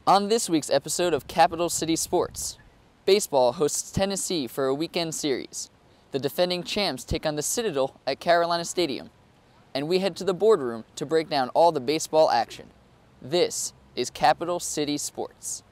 On this week's episode of Capital City Sports, baseball hosts Tennessee for a weekend series. The defending champs take on the Citadel at Carolina Stadium. And we head to the boardroom to break down all the baseball action. This is Capital City Sports.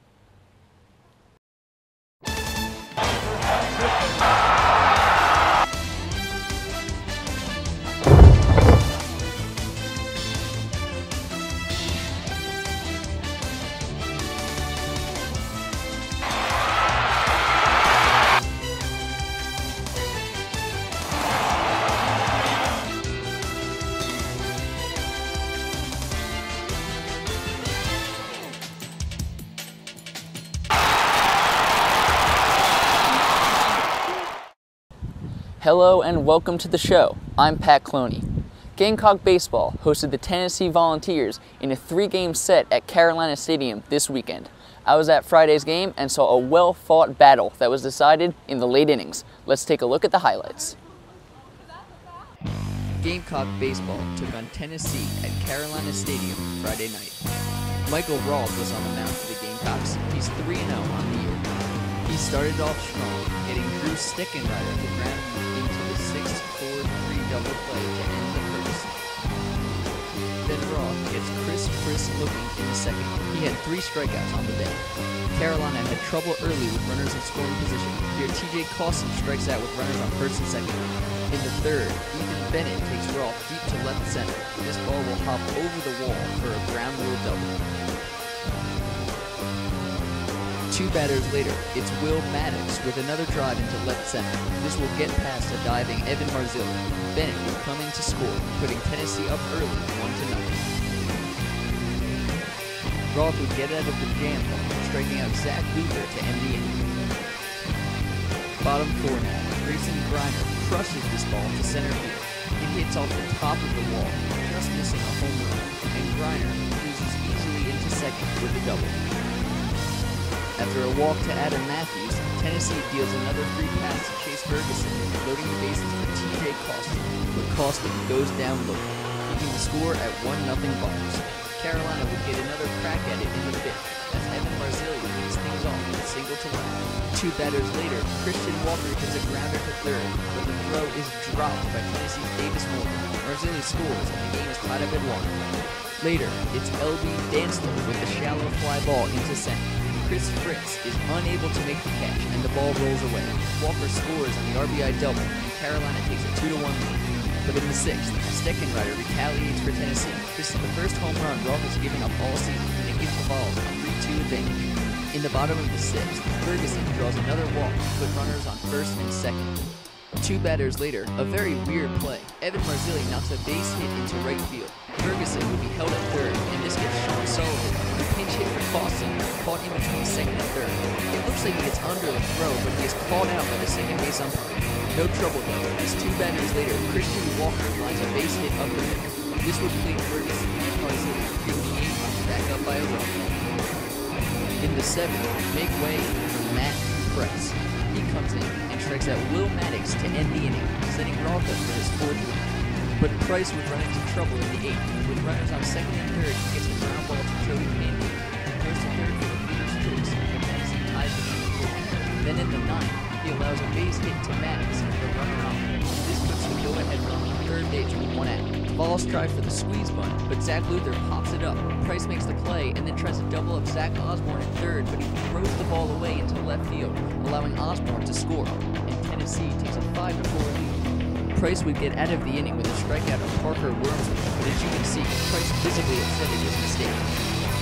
Hello and welcome to the show. I'm Pat Cloney. Gamecock Baseball hosted the Tennessee Volunteers in a 3-game set at Carolina Stadium this weekend. I was at Friday's game and saw a well-fought battle that was decided in the late innings. Let's take a look at the highlights. Gamecock Baseball took on Tennessee at Carolina Stadium Friday night. Michael Rault was on the mound for the Gamecocks. He's 3-0 on the year. He started off strong, hitting Drew Stickenrider to ground into the 6-4-3 double play to end the first. Then Rault gets Chris looking in the second. He had 3 strikeouts on the day. Carolina had trouble early with runners in scoring position. Here, T.J. Cawson strikes out with runners on first and second. In the third, Ethan Bennett takes Rault deep to left center. This ball will hop over the wall for a ground rule double. 2 batters later, it's Will Maddox with another drive into left center. This will get past a diving Evan Marzilli. Bennett will come in to score, putting Tennessee up early 1-0. Rault would get out of the jam ball, striking out Zach Luther to end the inning. Bottom 4 now, Grayson Griner crushes this ball to center field. It hits off the top of the wall, just missing a home run, and Griner cruises easily into second with a double. After a walk to Adam Matthews, Tennessee deals another free pass to Chase Ferguson, loading the bases for T.J. Cawson, but Cawson goes down low, keeping the score at 1-0 Vols. Carolina would get another crack at it in the 5th, as Evan Marzilli leads things off with a single to left. 2 batters later, Christian Walker hits a grounder to third, but the throw is dropped by Tennessee's Davis Morgan. Marzilli scores, and the game is tied up at 1. Later, it's L.B. Dantzler with the shallow fly ball into center. Chris Fritz is unable to make the catch, and the ball rolls away. Walker scores on the RBI double, and Carolina takes a 2-1 lead. But in the 6th, Steckenrider retaliates for Tennessee. This is the first home run Rault has given up all season, and it gives the Vols a 3-2 advantage. In the bottom of the 6th, Ferguson draws another walk to put runners on first and second. 2 batters later, a very weird play. Evan Marzilli knocks a base hit into right field. Ferguson would be held at third, and this gets Sean Sullivan, who pinch hit for Cawson, caught in between second and third. It looks like he gets under the throw, but he is called out by the second base umpire. No trouble though, as 2 batters later, Christian Walker lines a base hit up the middle. This would lead Ferguson and Marzilli, bringing the Yankees back up by a run. In the 7th, make way for Matt Price. He comes in and strikes out Will Maddox to end the inning, setting Rault up for his 4th win. But Price would run into trouble in the 8th. With runners on second and third, he gets a ground ball to Joey Candy. Goes to third for the fielder's choice, and Tennessee ties the game at 4. Then in the 9th, he allows a base hit to Maddox for the runner on. This puts the go-ahead run on third base with 1 out. The Vols try for the squeeze bunt, but Zach Luther pops it up. Price makes the play and then tries to double up Zach Osborne at third, but he throws the ball away into left field, allowing Osborne to score, and Tennessee takes a 5-4 lead. Price would get out of the inning with a strikeout of Parker Wormsley, but as you can see, Price visibly accepted his mistake.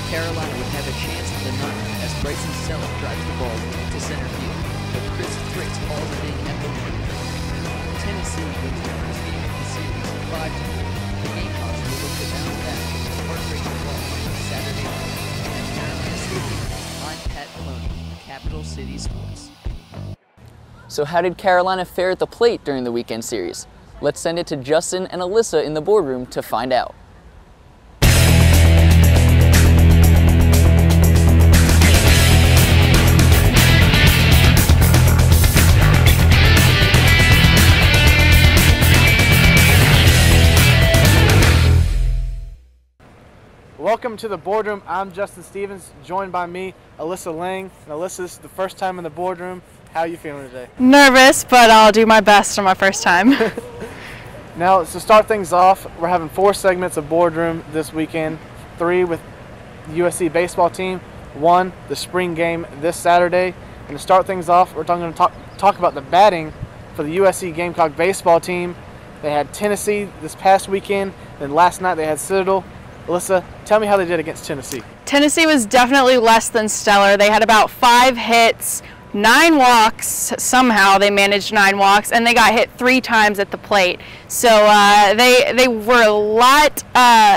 Carolina would have a chance in the 9th as Bryson Selleck drives the ball to center field, but Chris Fritz hauls it in at the winning. Tennessee wins the first game of the series 5-4. The Gamecocks will look to bounce back with a heartbreaking loss on Saturday night. At Carolina Stadium, I'm Pat Cloney, Capital City Sports. So how did Carolina fare at the plate during the weekend series? Let's send it to Justin and Alyssa in the boardroom to find out. Welcome Welcome to the boardroom. I'm Justin Stevens, joined by me, Alyssa Lang. And Alyssa, this is the first time in the boardroom. How are you feeling today? Nervous, but I'll do my best on my first time. Now, to start things off, we're having 4 segments of boardroom this weekend. 3 with the USC baseball team, 1 the spring game this Saturday. And to start things off, we're going to talk about the batting for the USC Gamecock baseball team. They had Tennessee this past weekend, then last night they had Citadel. Alyssa, tell me how they did against Tennessee. Tennessee was definitely less than stellar. They had about 5 hits, 9 walks. Somehow they managed 9 walks, and they got hit 3 times at the plate. So they were a lot.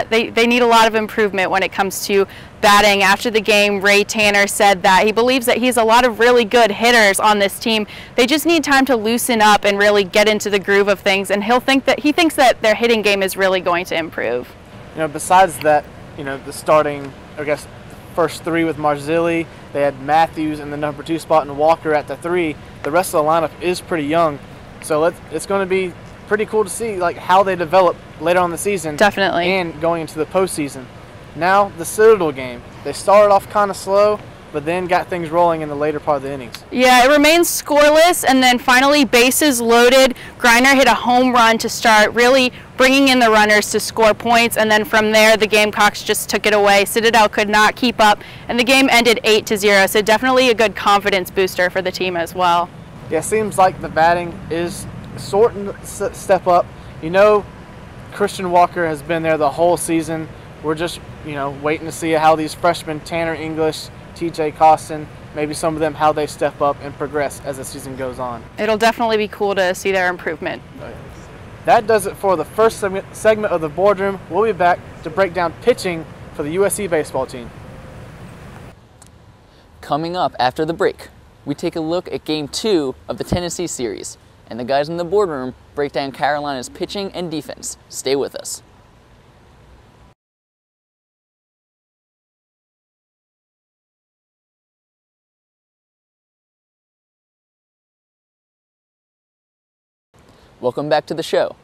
They need a lot of improvement when it comes to batting. After the game, Ray Tanner said that he believes that he has a lot of really good hitters on this team. They just need time to loosen up and really get into the groove of things. And he thinks that their hitting game is really going to improve. You know, besides that, you know, the starting, I guess, first 3 with Marzilli, they had Matthews in the number 2 spot and Walker at the 3. The rest of the lineup is pretty young, so it's going to be pretty cool to see like how they develop later on in the season. Definitely. And going into the postseason. Now the Citadel game, they started off kind of slow, but then got things rolling in the later part of the innings. Yeah, it remains scoreless, and then finally bases loaded. Griner hit a home run to start, really bringing in the runners to score points, and then from there the Gamecocks just took it away. Citadel could not keep up, and the game ended 8-0, so definitely a good confidence booster for the team as well. Yeah, it seems like the batting is sorting to step up. You know, Christian Walker has been there the whole season. We're just, you know, waiting to see how these freshmen, Tanner English, TJ Costin, maybe some of them, how they step up and progress as the season goes on. It'll definitely be cool to see their improvement. That does it for the first segment of the boardroom. We'll be back to break down pitching for the USC baseball team. Coming up after the break, we take a look at Game 2 of the Tennessee series, and the guys in the boardroom break down Carolina's pitching and defense. Stay with us. Welcome back to the show.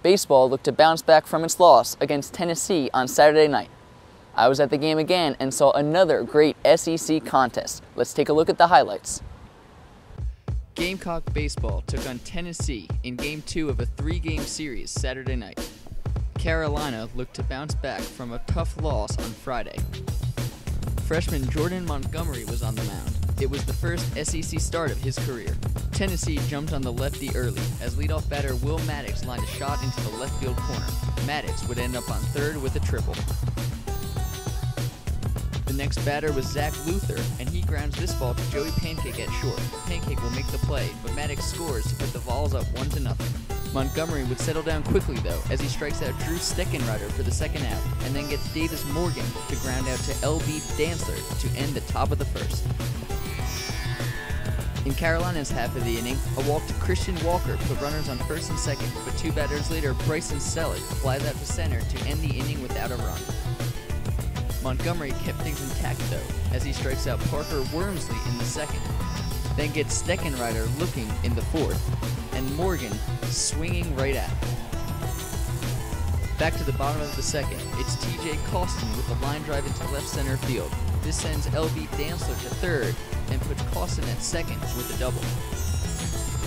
Baseball looked to bounce back from its loss against Tennessee on Saturday night. I was at the game again and saw another great SEC contest. Let's take a look at the highlights. Gamecock baseball took on Tennessee in Game 2 of a 3-game series Saturday night. Carolina looked to bounce back from a tough loss on Friday. Freshman Jordan Montgomery was on the mound. It was the first SEC start of his career. Tennessee jumped on the lefty early as leadoff batter Will Maddox lined a shot into the left field corner. Maddox would end up on third with a triple. The next batter was Zach Luther, and he grounds this ball to Joey Pancake at short. Pancake will make the play, but Maddox scores to put the Vols up 1-0. Montgomery would settle down quickly though, as he strikes out Drew Steckenrider for the second out, and then gets Davis Morgan to ground out to LB Dantzler to end the top of the first. In Carolina's half of the inning, a walk to Christian Walker put runners on first and second, but 2 batters later, Bryson Selig flies out to center to end the inning without a run. Montgomery kept things intact though, as he strikes out Parker Wormsley in the second, then gets Steckenrider looking in the fourth, and Morgan swinging right at him. Back to the bottom of the second, it's TJ Costin with a line drive into left center field. This sends LB Dantzler to third and puts Costin at second with a double.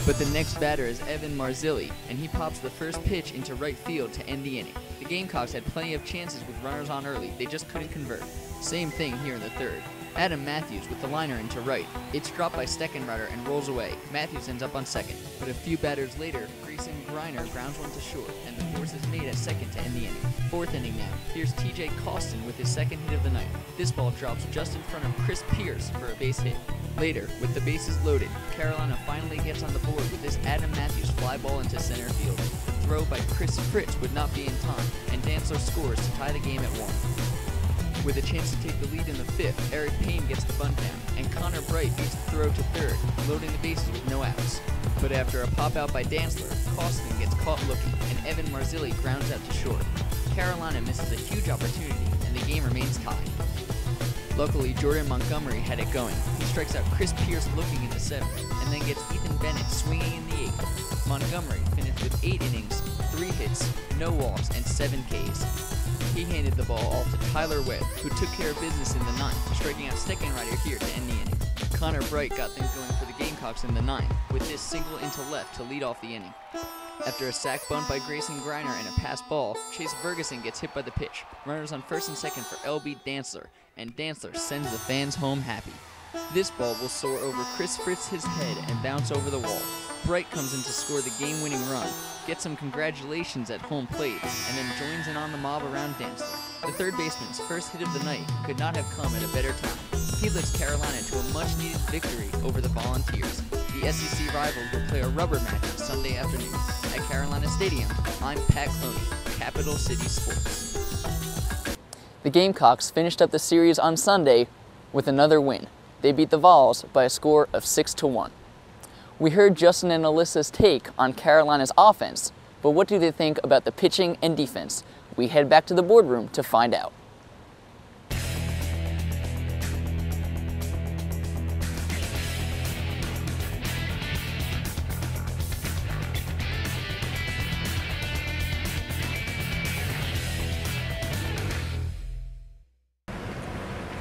But the next batter is Evan Marzilli, and he pops the first pitch into right field to end the inning. The Gamecocks had plenty of chances with runners on early, they just couldn't convert. Same thing here in the third. Adam Matthews with the liner into right. It's dropped by Steckenrider and rolls away. Matthews ends up on second, but a few batters later, Grayson Griner grounds one to short, and the force is made at second to end the inning. Fourth inning now. Here's TJ Costin with his second hit of the night. This ball drops just in front of Chris Pierce for a base hit. Later, with the bases loaded, Carolina finally gets on the board with this Adam Matthews fly ball into center field. The throw by Chris Fritz would not be in time, and Dantzler scores to tie the game at 1. With a chance to take the lead in the fifth, Eric Payne gets the bunt down, and Connor Bright beats the throw to third, loading the bases with no outs. But after a pop out by Dantzler, Costin gets caught looking, and Evan Marzilli grounds out to short. Carolina misses a huge opportunity, and the game remains tied. Luckily, Jordan Montgomery had it going. He strikes out Chris Pierce looking in the seventh, and then gets Ethan Bennett swinging in the eighth. Montgomery finished with 8 innings, 3 hits, no walks, and 7 Ks. He handed the ball off to Tyler Webb, who took care of business in the ninth, striking out second rider here to end the inning. Connor Bright got things going for the Gamecocks in the ninth, with this single into left to lead off the inning. After a sac bunt by Grayson Griner and a pass ball, Chase Ferguson gets hit by the pitch. Runners on first and second for LB Dantzler, and Dantzler sends the fans home happy. This ball will soar over Chris Fritz's head and bounce over the wall. Bright comes in to score the game-winning run, gets some congratulations at home plate, and then joins in on the mob around Dantzler. The third baseman's first hit of the night could not have come at a better time. He lifts Carolina to a much-needed victory over the Volunteers. The SEC rivals will play a rubber matchup Sunday afternoon at Carolina Stadium. I'm Pat Cloney, Capital City Sports. The Gamecocks finished up the series on Sunday with another win. They beat the Vols by a score of 6-1. We heard Justin and Alyssa's take on Carolina's offense, but what do they think about the pitching and defense? We head back to the boardroom to find out.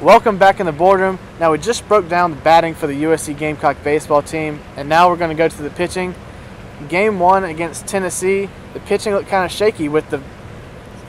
Welcome back in the boardroom. Now, we just broke down the batting for the USC Gamecock baseball team, and now we're going to go to the pitching. Game 1 against Tennessee, the pitching looked kind of shaky with the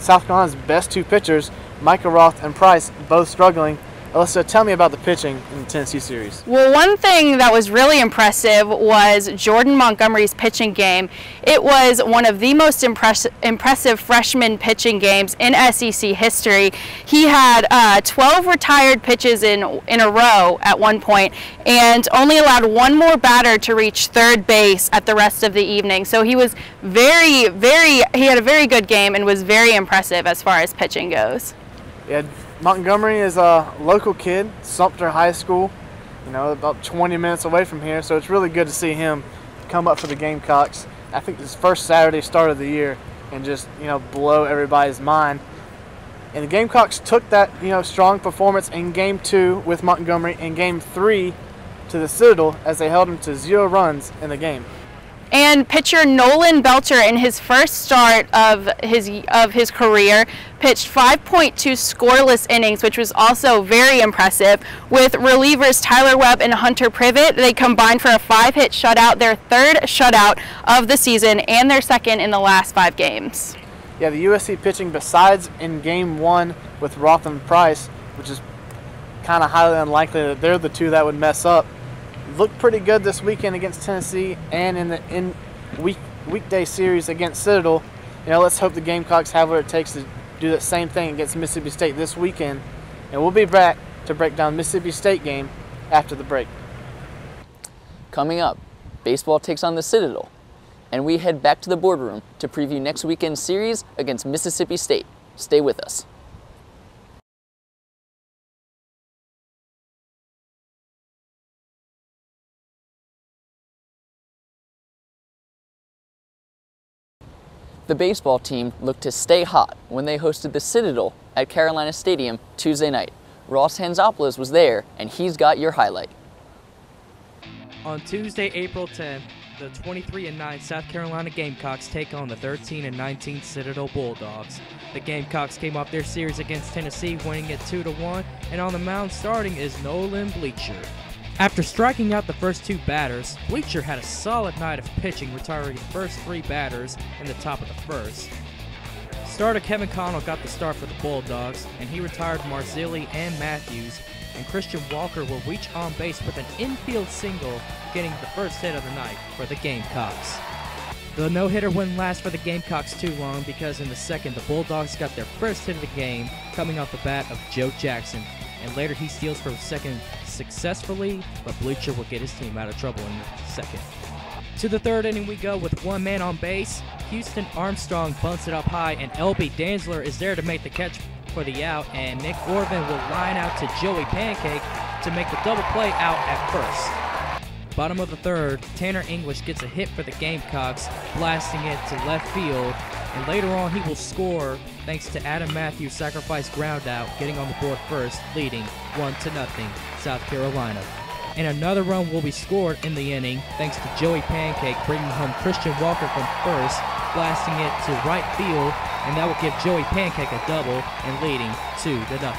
South Carolina's best two pitchers, Micah Roth and Price, both struggling. Alyssa, tell me about the pitching in the Tennessee series. Well, one thing that was really impressive was Jordan Montgomery's pitching game. It was one of the most impressive freshman pitching games in SEC history. He had 12 retired pitches in a row at one point and only allowed one more batter to reach third base at the rest of the evening. So he was he had a very good game and was very impressive as far as pitching goes. Yeah. Montgomery is a local kid, Sumter High School, about 20 minutes away from here, so it's really good to see him come up for the Gamecocks. I think his first Saturday start of the year and just, blow everybody's mind. And the Gamecocks took that, strong performance in Game 2 with Montgomery and Game 3 to the Citadel as they held him to 0 runs in the game. And pitcher Nolan Belcher, in his first start of his career, pitched 5.2 scoreless innings, which was also very impressive. With relievers Tyler Webb and Hunter Privet, they combined for a 5-hit shutout, their third shutout of the season and their second in the last 5 games. Yeah, the USC pitching, besides in Game 1 with Roth and Price, which is kind of highly unlikely that they're the two that would mess up, looked pretty good this weekend against Tennessee and in the weekday series against Citadel. Let's hope the Gamecocks have what it takes to do that same thing against Mississippi State this weekend. And we'll be back to break down Mississippi State game after the break. Coming up, baseball takes on the Citadel, and we head back to the boardroom to preview next weekend's series against Mississippi State. Stay with us. The baseball team looked to stay hot when they hosted the Citadel at Carolina Stadium Tuesday night. Ross Hanzopoulos was there, and he's got your highlight. On Tuesday, April 10th, the 23-9 South Carolina Gamecocks take on the 13-19 Citadel Bulldogs. The Gamecocks came off their series against Tennessee, winning it 2-1, and on the mound starting is Nolan Belcher. After striking out the first 2 batters, Belcher had a solid night of pitching, retiring the first 3 batters in the top of the first. Starter Kevin Connell got the start for the Bulldogs, and he retired Marzilli and Matthews, and Christian Walker will reach on base with an infield single, getting the first hit of the night for the Gamecocks. The no-hitter wouldn't last for the Gamecocks too long, because in the second, the Bulldogs got their first hit of the game, coming off the bat of Joe Jackson, and later he steals for second successfully, but Belcher will get his team out of trouble in the second. To the third inning we go with 1 man on base. Houston Armstrong bunts it up high, and LB Dantzler is there to make the catch for the out, and Nick Orvin will line out to Joey Pancake to make the double play out at first. Bottom of the third, Tanner English gets a hit for the Gamecocks, blasting it to left field, and later on he will score thanks to Adam Matthews' sacrifice ground out, getting on the board first, leading 1-0 South Carolina. And another run will be scored in the inning thanks to Joey Pancake bringing home Christian Walker from first, blasting it to right field, and that will give Joey Pancake a double and leading 2-0.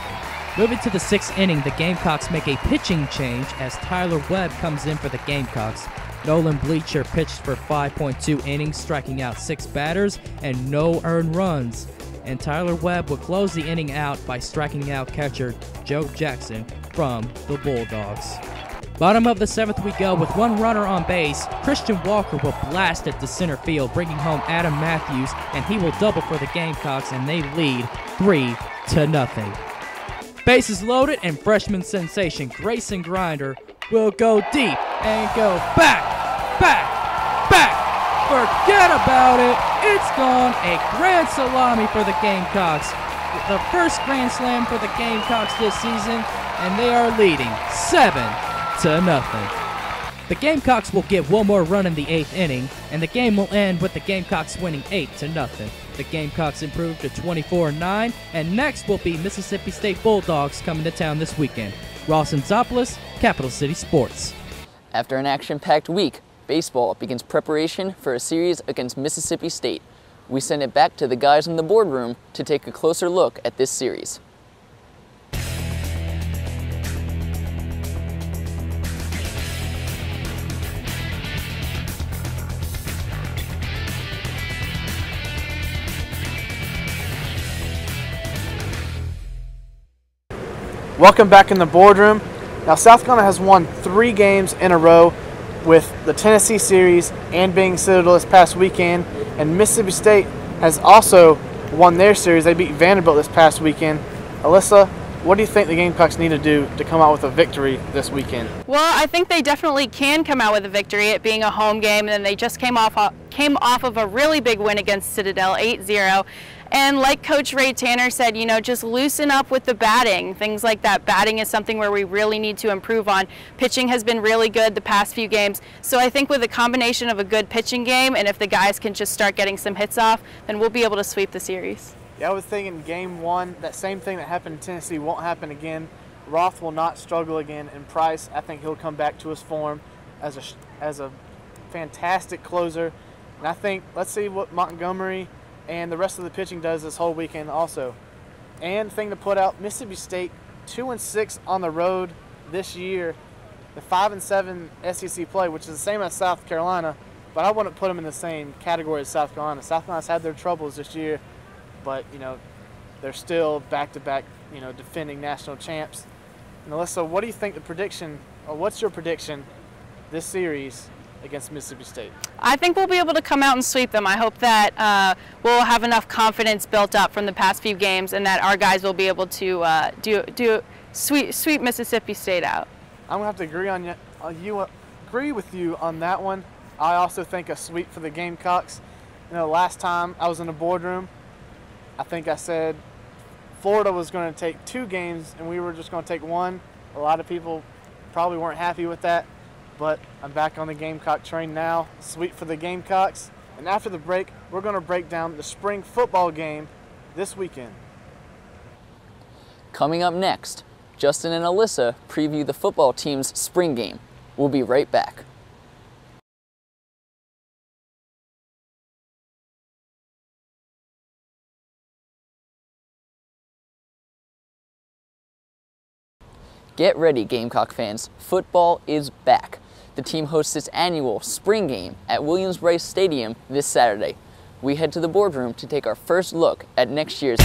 Moving to the 6th inning, the Gamecocks make a pitching change as Tyler Webb comes in for the Gamecocks. Nolan Bleacher pitched for 5.2 innings, striking out 6 batters and no earned runs. And Tyler Webb will close the inning out by striking out catcher Joe Jackson from the Bulldogs. Bottom of the 7th we go with 1 runner on base. Christian Walker will blast it to center field, bringing home Adam Matthews, and he will double for the Gamecocks, and they lead 3-0. Bases loaded, and freshman sensation Grayson Grinder will go deep and go back. Forget about it. It's gone. A grand salami for the Gamecocks. The first grand slam for the Gamecocks this season, and they are leading 7-0. The Gamecocks will get 1 more run in the 8th inning, and the game will end with the Gamecocks winning 8-0. The Gamecocks improve to 24-9, and next will be Mississippi State Bulldogs coming to town this weekend. Ross Anzopoulos, Capital City Sports. After an action-packed week, baseball begins preparation for a series against Mississippi State. We send it back to the guys in the boardroom to take a closer look at this series. Welcome back in the boardroom. Now, South Carolina has won 3 games in a row with the Tennessee series and being Citadel this past weekend, and Mississippi State has also won their series. They beat Vanderbilt this past weekend. Alyssa, what do you think the Gamecocks need to do to come out with a victory this weekend? Well, I think they definitely can come out with a victory, it being a home game, and then they just came off of a really big win against Citadel, 8-0. And like Coach Ray Tanner said, you know, just loosen up with the batting, things like that. Batting is something where we really need to improve on. Pitching has been really good the past few games. So I think with a combination of a good pitching game, and if the guys can just start getting some hits off, then we'll be able to sweep the series. Yeah, I was thinking game 1, that same thing that happened in Tennessee won't happen again. Roth will not struggle again, and Price, I think he'll come back to his form as a fantastic closer. And I think, let's see what Montgomery and the rest of the pitching does this whole weekend also. And thing to put out, Mississippi State 2-6 on the road this year. The 5-7 SEC play, which is the same as South Carolina, but I wouldn't put them in the same category as South Carolina. South Carolina's had their troubles this year, but you know, they're still back-to-back, you know, defending national champs. And Alyssa, what do you think the prediction, or what's your prediction this series against Mississippi State? I think we'll be able to come out and sweep them. I hope that we'll have enough confidence built up from the past few games, and that our guys will be able to sweep Mississippi State out. I'm gonna have to agree with you on that one. I also think a sweep for the Gamecocks. You know, last time I was in the boardroom, I think I said Florida was going to take 2 games and we were just going to take 1. A lot of people probably weren't happy with that, but I'm back on the Gamecock train now. Sweep for the Gamecocks. And after the break, we're going to break down the spring football game this weekend. Coming up next, Justin and Alyssa preview the football team's spring game. We'll be right back. Get ready, Gamecock fans. Football is back. The team hosts its annual spring game at Williams-Brice Stadium this Saturday. We head to the boardroom to take our first look at next year's.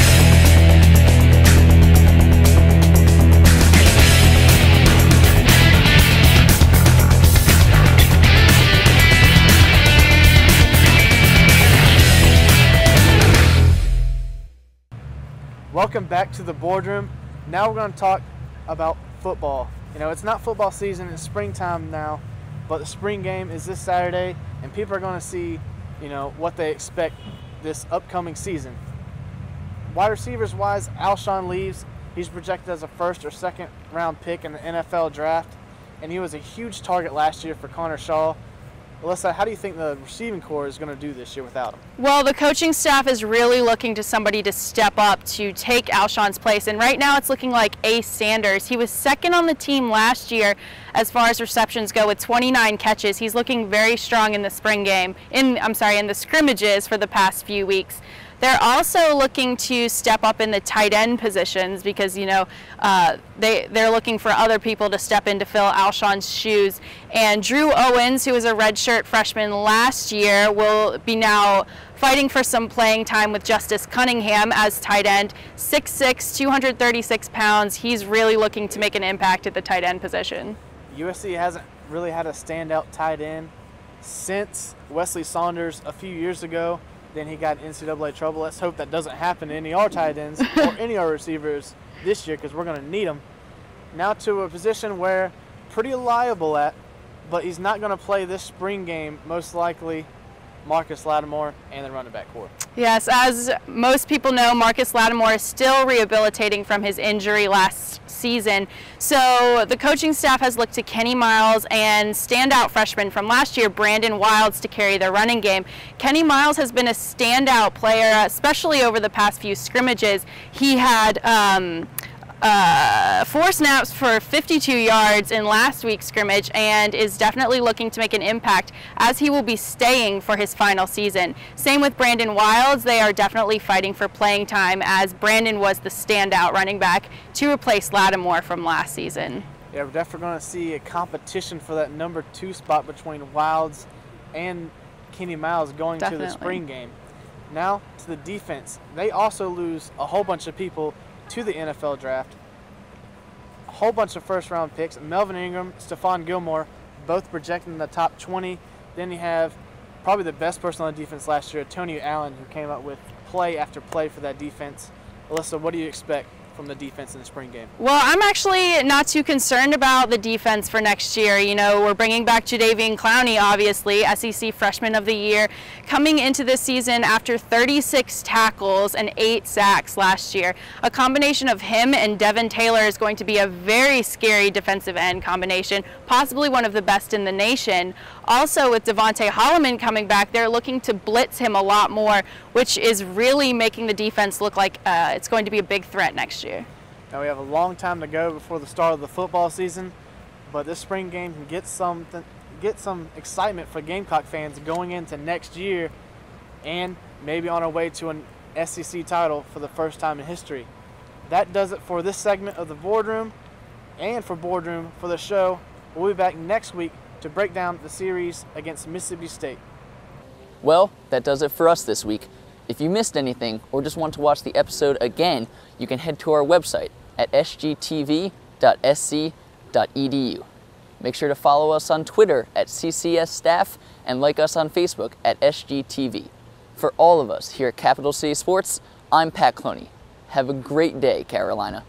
Welcome back to the boardroom. Now we're going to talk about football. You know, it's not football season, it's springtime now, but the spring game is this Saturday, and people are going to see, you know, what they expect this upcoming season. Wide receivers wise, Alshon leaves. He's projected as a 1st or 2nd round pick in the NFL draft, and he was a huge target last year for Connor Shaw. Alyssa, how do you think the receiving corps is going to do this year without him? Well, the coaching staff is really looking to somebody to step up to take Alshon's place, and right now it's looking like Ace Sanders. He was 2nd on the team last year as far as receptions go with 29 catches. He's looking very strong in the spring game, in the scrimmages for the past few weeks. They're also looking to step up in the tight end positions because, you know, they're looking for other people to step in to fill Alshon's shoes. And Drew Owens, who was a redshirt freshman last year, will be now fighting for some playing time with Justice Cunningham as tight end. 6'6", 236 pounds. He's really looking to make an impact at the tight end position. USC hasn't really had a standout tight end since Wesley Saunders a few years ago. Then he got in NCAA trouble. Let's hope that doesn't happen to any of our tight ends or any of our receivers this year, because we're going to need them. Now to a position where pretty liable at, but he's not going to play this spring game, most likely, Marcus Lattimore and the running back core. Yes, as most people know, Marcus Lattimore is still rehabilitating from his injury last season. So the coaching staff has looked to Kenny Miles and standout freshman from last year, Brandon Wilds, to carry their running game. Kenny Miles has been a standout player, especially over the past few scrimmages. He had 4 snaps for 52 yards in last week's scrimmage and is definitely looking to make an impact, as he will be staying for his final season. Same with Brandon Wilds. They are definitely fighting for playing time, as Brandon was the standout running back to replace Lattimore from last season. Yeah, we're definitely going to see a competition for that number 2 spot between Wilds and Kenny Miles going to the spring game. Now to the defense. They also lose a whole bunch of people to the NFL draft. A whole bunch of first-round picks. Melvin Ingram, Stephon Gilmore, both projected in the top 20. Then you have probably the best person on the defense last year, Tony Allen, who came up with play after play for that defense. Alyssa, what do you expect from the defense in the spring game? Well, I'm actually not too concerned about the defense for next year. You know, we're bringing back Jadeveon Clowney, obviously, SEC Freshman of the Year, coming into this season after 36 tackles and 8 sacks last year. A combination of him and Devin Taylor is going to be a very scary defensive end combination, possibly one of the best in the nation. Also, with Devontae Holloman coming back, they're looking to blitz him a lot more, which is really making the defense look like it's going to be a big threat next year. Now we have a long time to go before the start of the football season, but this spring game can get some excitement for Gamecock fans going into next year, and maybe on our way to an SEC title for the first time in history. That does it for this segment of the Boardroom, and for Boardroom for the show. We'll be back next week to break down the series against Mississippi State. Well, that does it for us this week. If you missed anything or just want to watch the episode again, you can head to our website at sgtv.sc.edu. Make sure to follow us on Twitter at CCS Staff and like us on Facebook at SGTV. For all of us here at Capital City Sports, I'm Pat Cloney. Have a great day, Carolina.